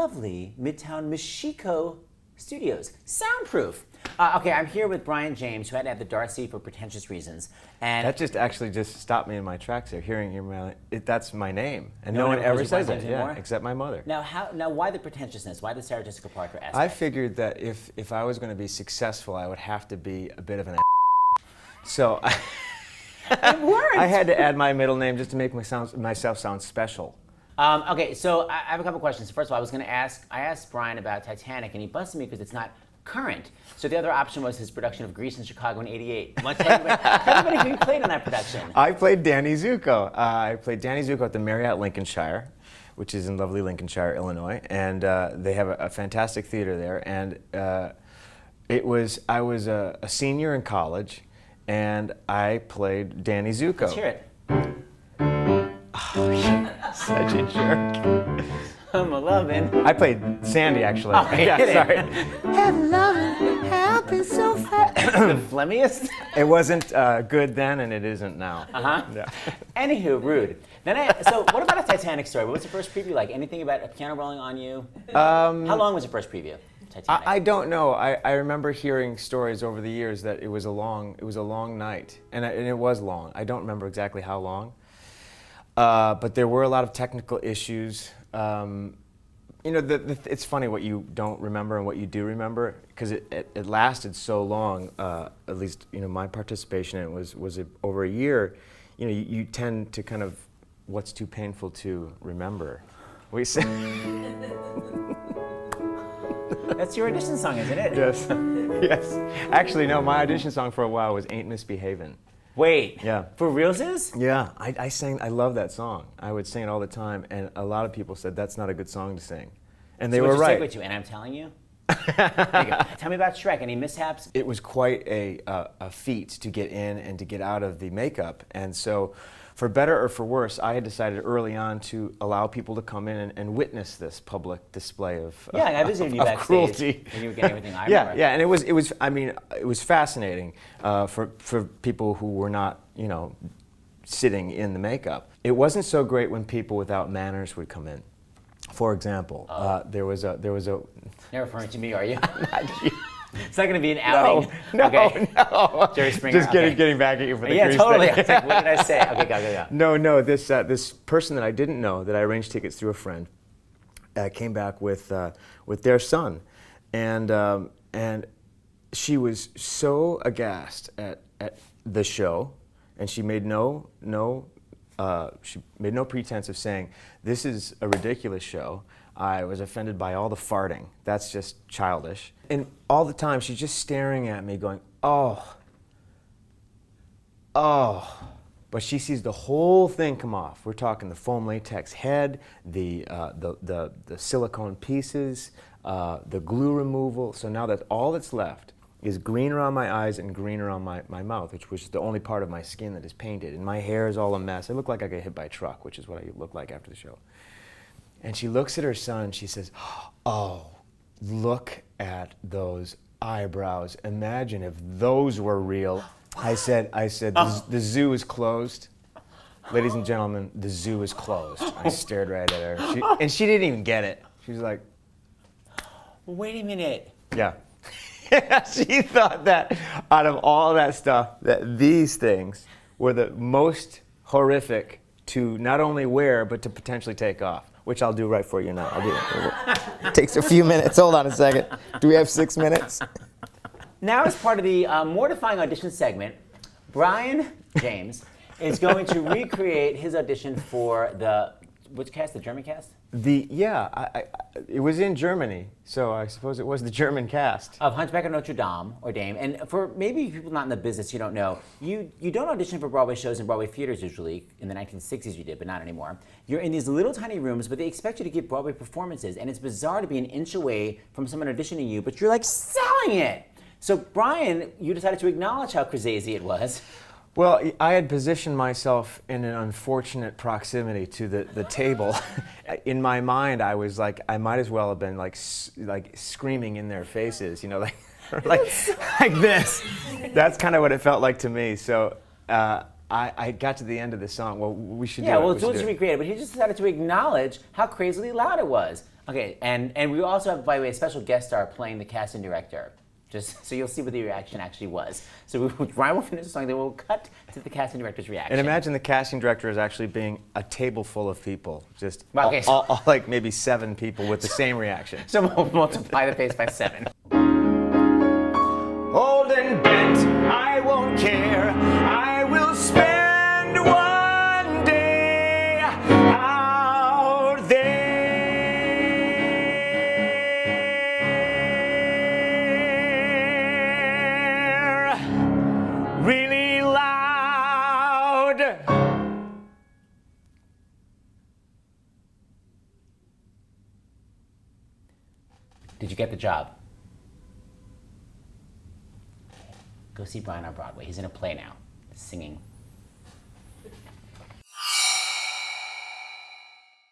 lovely Midtown Michiko Studios. Soundproof. Okay, I'm here with Brian James, who had to have the Darcy for pretentious reasons. And That just actually just stopped me in my tracks there, hearing that's my name. And no one ever ever calls you says Brian it, James anymore? except my mother. Now, why the pretentiousness? Why the Sarah Jessica Parker aspect? I figured that if I was going to be successful, I would have to be a bit of an So It weren't. I had to add my middle name just to make myself sound special. Okay, so I have a couple questions. First of all, I asked Brian about Titanic, and he busted me because it's not current. So the other option was his production of Grease in Chicago in '88. Tell everybody who you played in that production. I played Danny Zuko. I played Danny Zuko at the Marriott Lincolnshire, which is in lovely Lincolnshire, Illinois, and they have a fantastic theater there. And I was a senior in college, and I played Danny Zuko. Let's hear it. Such a jerk. I'm a lovin'. I played Sandy, actually. Oh, yeah, kidding. sorry. Have lovin' happen so fast. The phlegmiest? It wasn't good then, and it isn't now. Uh-huh. Yeah. Anywho, rude. So what about a Titanic story? What was the first preview like? Anything about a piano rolling on you? How long was the first preview? Titanic. I don't know. I remember hearing stories over the years that it was a long night, and it was long. I don't remember exactly how long, but there were a lot of technical issues. It's funny what you don't remember and what you do remember, because it lasted so long. At least my participation in it was over a year. You tend to kind of what's too painful to remember. We say. That's your audition song, isn't it? Yes. Yes. Actually, no. My audition song for a while was "Ain't Misbehavin'." Wait. Yeah. For realsies? Yeah, I sang. I love that song. I would sing it all the time, and a lot of people said that's not a good song to sing, and they were right. Segue to, and I'm telling you. There you go. Tell me about Shrek. Any mishaps? It was quite a feat to get in and to get out of the makeup, and so, for better or for worse, I had decided early on to allow people to come in and witness this public display of I visited you backstage cruelty. when you were getting everything I remember. Yeah, and it was fascinating for people who were not, sitting in the makeup. It wasn't so great when people without manners would come in. For example, there was a. You're referring to me, are you? Not you. It's not going to be an outing. No, Okay. no. Jerry Springer. Just getting back at you for the Yeah, Grease totally. thing. I was like, what did I say? Okay, go. No. This person that I didn't know, that I arranged tickets through a friend, came back with their son, and she was so aghast at the show, and she made no pretense of saying, "This is a ridiculous show. I was offended by all the farting. That's just childish." And all the time, she's just staring at me going, oh. But she sees the whole thing come off. We're talking the foam latex head, the silicone pieces, the glue removal. So now that all that's left is green around my eyes and green around my mouth, which was the only part of my skin that is painted. And my hair is all a mess. I look like I got hit by a truck, which is what I look like after the show. And she looks at her son and she says, "Oh, look at those eyebrows. Imagine if those were real." I said, the zoo is closed. Ladies and gentlemen, the zoo is closed. I stared right at her. And she didn't even get it. She was like, Wait a minute. yeah. She thought that out of all that stuff, that these things were the most horrific to not only wear, but to potentially take off, which I'll do right for you now. I'll do it. It takes a few minutes. Hold on a second. Do we have 6 minutes? Now, as part of the mortifying audition segment, Brian James is going to recreate his audition for which cast? The German cast? It was in Germany, so I suppose it was the German cast. Of Hunchback of Notre Dame, or Dame. And for maybe people not in the business, you don't know, you don't audition for Broadway shows in Broadway theaters usually. In the 1960s you did, but not anymore. You're in these little tiny rooms, but they expect you to give Broadway performances, and it's bizarre to be an inch away from someone auditioning you, but you're like selling it. So Brian, you decided to acknowledge how crazy it was. Well, I had positioned myself in an unfortunate proximity to the table. In my mind, I was like, I might as well have been like screaming in their faces, like this. That's kind of what it felt like to me. So I got to the end of the song. Well, we should do it. Yeah, well, let's recreate it. But he just decided to acknowledge how crazily loud it was. Okay, and we also have, by the way, a special guest star playing the casting director. Just so you'll see what the reaction actually was. So Ryan will finish the song, then we'll cut to the casting director's reaction. And imagine the casting director is actually being a table full of people, just Okay, so- all, like maybe 7 people with the same reaction. So we'll multiply the face by 7. Old and bent, I won't care. I will spend one day out there, really loud. Did you get the job? Go see Brian on Broadway. He's in a play now, singing.